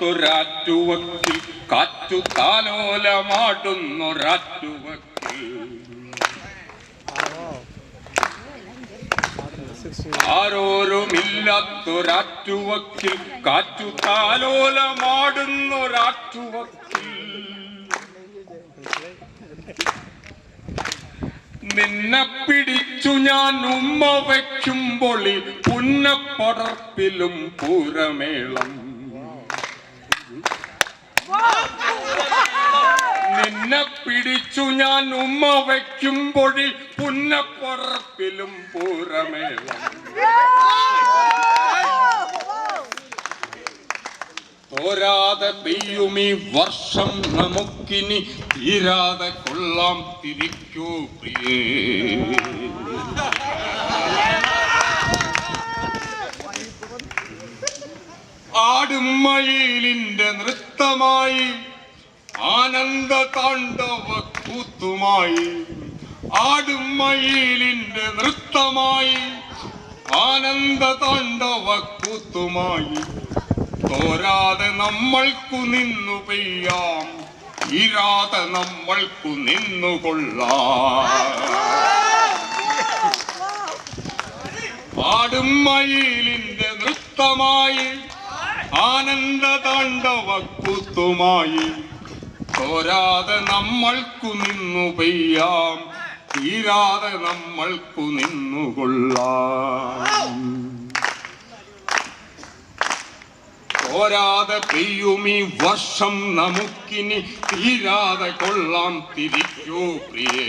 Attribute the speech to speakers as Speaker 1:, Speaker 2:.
Speaker 1: ഓരുമില്ലാത്തൊരാറ്റുവക്കിൽ കാറ്റു താലോലമാടുന്നൊരാറ്റുവക്കിൽ ആരോരുമില്ലാത്തൊരാറ്റുവക്കിൽ കാറ്റു താലോലമാടുന്നൊരാറ്റുവക്കിൽ നിന്നെ പിടിച്ചു ഞാൻ ഉമ്മ വയ്ക്കുമ്പോൾ പുന്നപ്പടർപ്പിലും പൂരമേളം നിന്നെ പിടിച്ചു ഞാൻ ഉമ്മ വയ്ക്കുമ്പോൾ പുന്നപ്പടർപ്പിലും പൂരമേളം തോരാതെ പെയ്യുമീ വർഷം നമുക്കിനി തീരാതെ കൊള്ളാം തിരിക്കൂ പ്രിയേ. ആടുമയിലിന്റെ നൃത്തമായി ആനന്ദ താണ്ഡവ കൂത്തുമായി ആടുമയിലിന്റെ നൃത്തമായി ആനന്ദ താണ്ഡവ കൂത്തുമായി തോരാതെ നമ്മൾക്കു നിന്നു പെയ്യാം തീരാതെ നമ്മൾക്കു നിന്നുകൊള്ളാം. ആടുമയിലിന്റെ നൃത്തമായി ആനന്ദ താണ്ഡവ കൂത്തുമായി തോരാതെ നമ്മൾക്കു നിന്നു പെയ്യാം തീരാതെ നമ്മൾക്കു നിന്നുകൊള്ളാം. തോരാതെ പെയ്യുമീ വർഷം നമുക്കിനി തീരാതെ കൊള്ളാം തിരിക്കൂ പ്രിയേ.